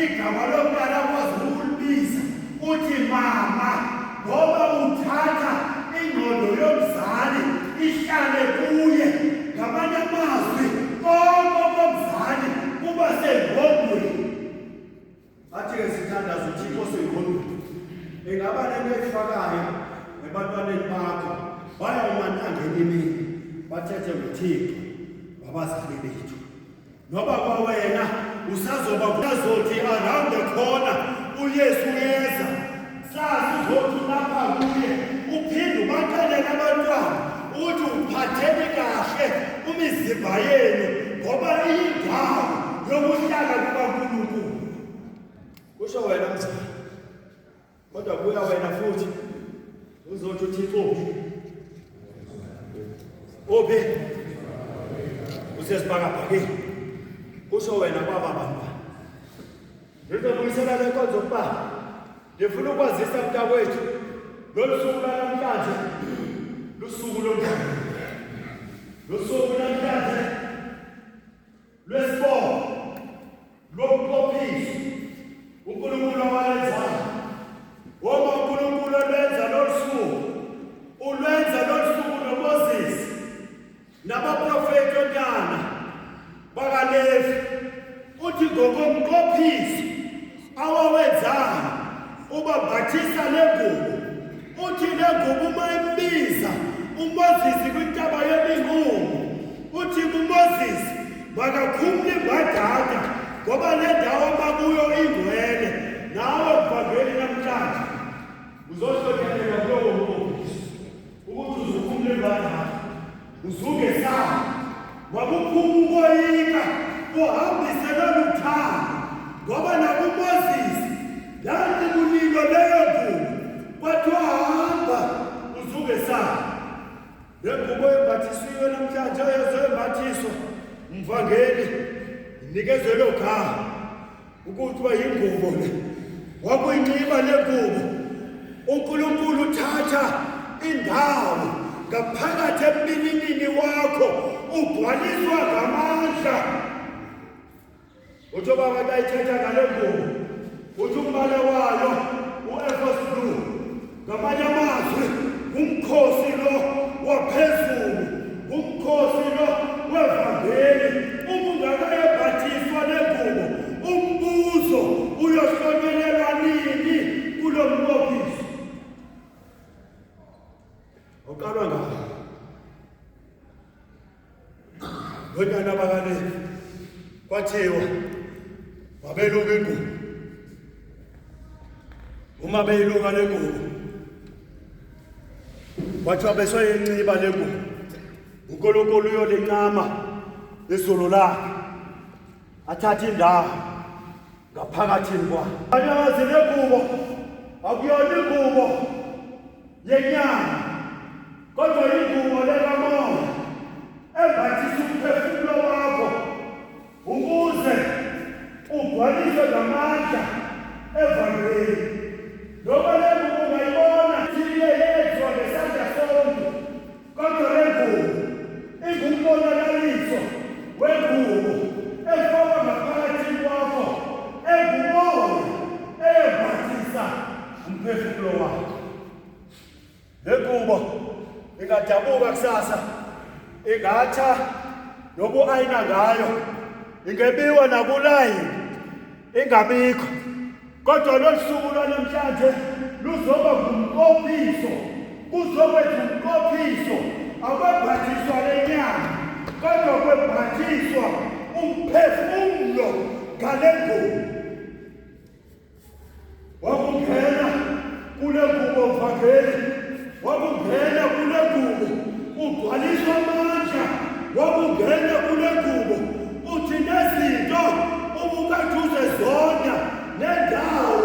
igama lokuqala kwazi ukulibiza uthi mama ngoba uthatha ingqondo yomzali ihlale kuye ngamanye amazwi konke komzali kuba sengqondweni. Athi-ke sithandaza uThixo sengqondweni engaba nento efakayo ebantwaneni bakho baya umantangeni emini bathethe ngoThixo wabazali bethu noba kwawena usazoba kuzothi around the corner uYesu yeza sazi uzothi lapha kuye uphinde ubaxelela abantwana uthi uphatheni kahle imizimba yenu ngoba iyindawo yokuhlala kukaNkulunkulu. Kusho wena mzala kodwa kuya wena futhi uzothi uThixo uphi usesibhakabhakeni. Kusho wena kwaba bantwana ngizobuyisela le nkonzo kuba ngifuna ukwazisa mntakwethu lolu suku lanamhlanje lusuku lomhlaba lusuku namhlanje lwesibongo lokuqophisa uNkulunkulu awalenzayo. Ngoba uNkulunkulu olwenza lolu suku ulwenza lolu suku noMoses nabaprofethi ontanga bakaLevi uthi ngokomqophiso awawenzayo ubabhathisa lengubo uthi lengubo uma imbiza uMoses kwintaba yemiqungu uthi kuMoses makakhumule imbadada ngoba le ndawo makuyo ingcwele. Nawe mvangeli namhlanje uzohlolela kulowo mqophiso ukuthi uzokhumula imbadada uzuke sawa wabuphuma ukoyika uhambise lolu thando ngoba nakuMoses yanti kulilo leyo ngubo kwathiwa hamba uzuke sawa. Le ngubo embathisiwe namhlanje ezoembathiswa umvangeli inikezwe lo gama ukuthi bayingubo le wakuyinxiba le ngubo. uNkulunkulu uthatha indawo ngaphakathi embilinini wakho ugcwaliswa ngamandla. Uthi baba bayithetha ngale ngubo uthi umbala wayo uEphos blue ngamanye amazwi umkhosi lo waphezulu umkhosi lo wevangeli. Ungakayebhathiswa le ngubo umbuzo uyohlonyelelwa nini kulo mqophiso oqalwa ngawo lonyana bakaLevi kwathiwa wabeluka ingubo. Uma beyiluka le ngubo kwathiwa besoyinciba le ngubo uNkulunkulu uyolincama izulu lakhe athatha indawo ngaphakathini kwayo. Anyazi le ngubo akuyona ingubo yenyama kodwa ingubo lekamoya embathisa umphefumulo wakho ukuze ugcwaliswe ngamandla evangeli. Noma le ngubo ungayibona ithile yethwa ngesandla sonke kodwa le ngubo ingumbonakaliso wengubo efakwa ngaphakathi kwakho engumoya embathisa umphefumulo wakho. Le ngubo ingadabuka kusasa ingatha nobu-ayina ngayo ingebiwa nakulayini ingabikho kodwa lolu suku lwanamhlanje luzoba ngumqophiso kuzokwetha umqophiso akwebhathiswa lenyama kodwa kwebhathiswa umphefumulo ngale ngubo. Wakungena kule ngubo mvangeli wakungena kule ngubo ugcwaliswa amandla wakungena kule ngubo uthi nezinto ubukathuze zona nendawo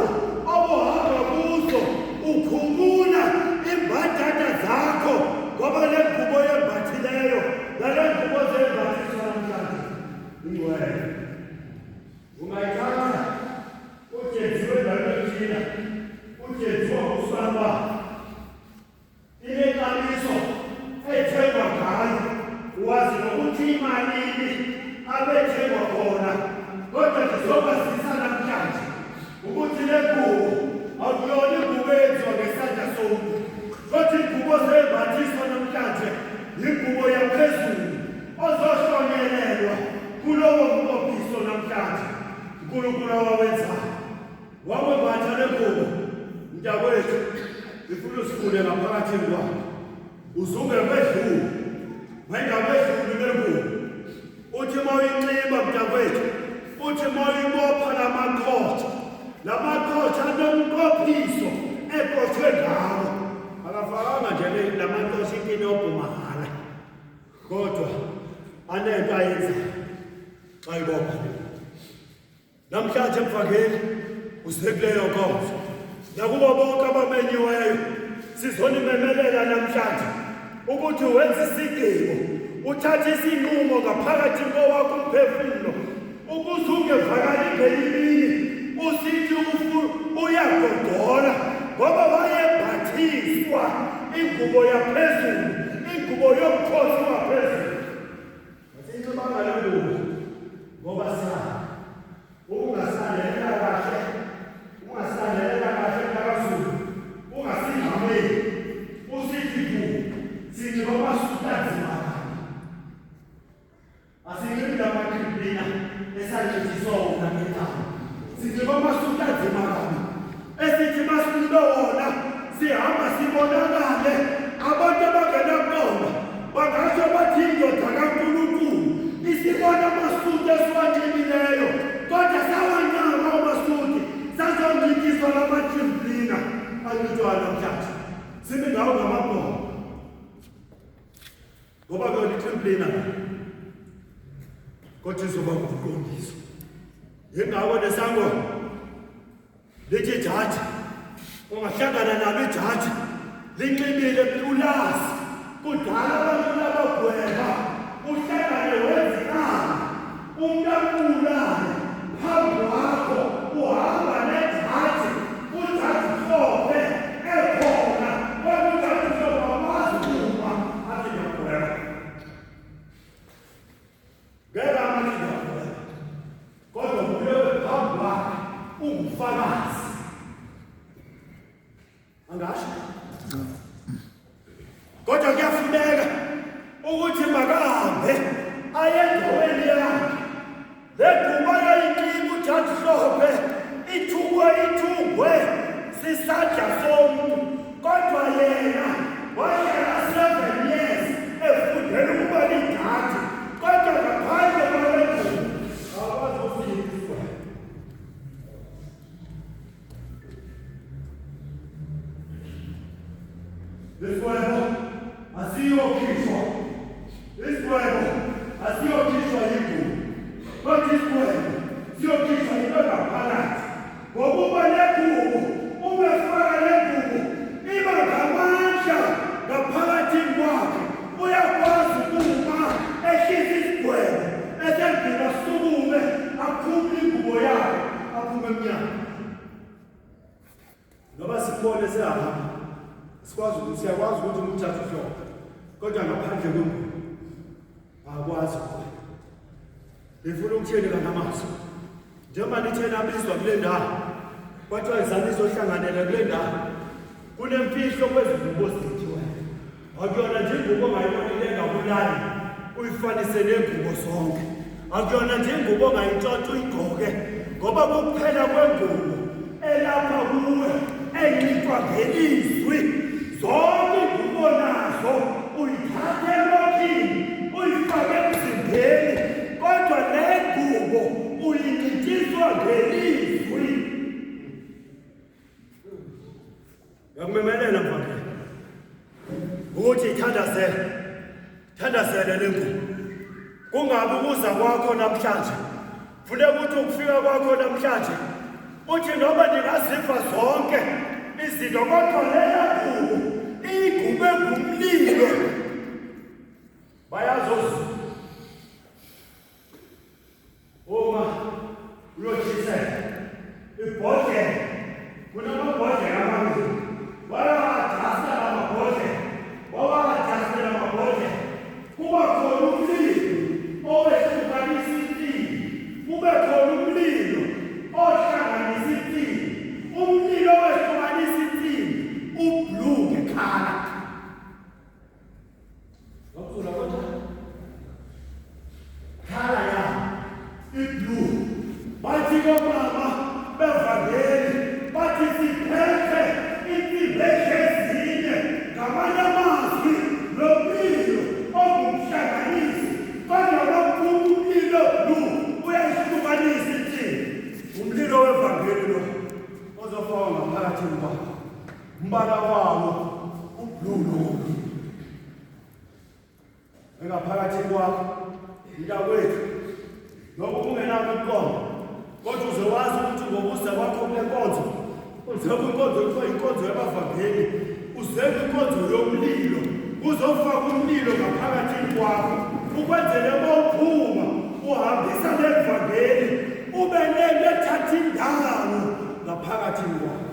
obuhamba kuzo ukhumula imbadada zakho ngoba le ngubo yembathileyo nale ngubo zembathiswa namhlanje ingcwele. Ungayithatha uthi yenziwe disciplina ujenziwa kusaba inexabiso ethengwa ngayo wazi nokuthi imalini abethengwa khona kodwa ndizokwazisa namhlanje ukuthi le ngubo akuyona ingubo eyenziwa ngesandla somuntu kodwa ingubo zembathiswa namhlanje yingubo yaphezulu ozohlonyelelwa kulowo mqophiso namhlanje uNkulunkulu awawenzayo wawembatha le ngubo mntakwethu ifuna usikhule ngaphakathi kwakho uzungekwedlula mayingakwedluli le ngubo uthi mawuyinxiba mntakwethu uthi mawuyibopha lamakhothi anomqophiso eqothwe ngawo akafakanga nje lamakhothi inkinobho mahala kodwa anento ayenzayo xa ibopha namhlanje mfakeli usekuleyo nkonzo nakubo bonke abamenyiweyo sizonimemelela namhlanje ukuthi wenze isigqibo uthathe isinqumo ngaphakathi kowakho umphefumulo ukuze ungevakali ngelimini usithi uyagodola ngoba wayembathiswa ingubo yaphezulu ingubo yomkhosi waphezulu asinxibanga le ngubo ngoba ungasandelela kahle kaZulu ungasingameli usithi sinxiba amasuka anzima asinxibi lamakriplina esancediswa wona ngetama sinxiba amasuka anzima esithi masinxibe wona sihamba sibonakale abantu abangenaqonda bangatsho bathi indoda kaNkulunkulu isibona amasuka esiwanxibileyo kodwa sawancama amasuka sazoncintiswa lamakriplina anxitywa namhlanje sibe ngawo ngamabhongo ngoba kona ikriplina kodwa izoba ngumqondiso yengako nesangoma lithi ijaji ungahlangana nalo ijaji linxibile ulazi kudala abantu labagweba uhlangane wenzikana umuntu abulale phambi kwakho uhamba nejaji ujaji mhlophe ekhona kodwa ujaji mhlophe amazi uma athi ngiyagweba ngeke amathi ngiyagweba kodwa kulewe phambi kwakhe ungufakazi angasho kodwa kuyafuneka ukuthi makahambe aye endaweni yakhe le ngubo yayinxiba ujaji mhlophe ithungwe sisandla somuntu kodwa yena wahlala 7 years efundela ukuba lijaji kodwa ngaphandle kwale ngubo akwazi Isibwebo asiyokhishwa yingubo kodwa isibwebo siyokhishwa yinto ngaphakathi ngokuba le ngubo umefaka le ngubo iba ngamandla ngaphakathi kwakhe uyakwazi ukuma ehlisa isibwebo esengqina sukume akhuphe ingubo yakhe aphume emnyango ngoba sibone sehamba siyakwazi ukuthi umthathe uhlophe kodwa ngaphandle kwengubo akwazi ngifuna ukuthini kanamazwi njengoba nithena abizwa kule ndawo kwathiwa izami zohlanganela kule ndawo kunemfihlo kwezingubo zithiweyo akuyona nje ingubo ongayibonile engabulali uyifanise nengubo zonke akuyona nje ingubo ongayintshontsha uyigqoke ngoba kukuphela kwengubo elapha kuwe enxitywa ngelizwi zonke ingubo nazo uyithathe elokhini uyifake emzimbeni kodwa le ngubo uyincintiswa ngelizwi yakumemelela mfakela ukuthi thandazele le ngubo kungabi ukuza kwakho namhlanje funeka ukuthi ukufika kwakho namhlanje uthi noma ndingaziva zonke izinto kodwa leya ngubo iyigube ngumlilo bayazoza uma uyothisela ibhodlela umbala wawo ublue engaphakathi kwakho mntakwethu lokho kungenakho iqondo kodwa uzowazi ukuthi ngokuza kwakho kule nkonzo uzeke inkonzo kuthiwa inkonzo yabavangeli uzeke inkonzo yomlilo uzofaka umlilo ngaphakathi kwakho ukwenzele mawuphuma uhambisa levangeli ube nento ethatha indawo ngaphakathi kwakho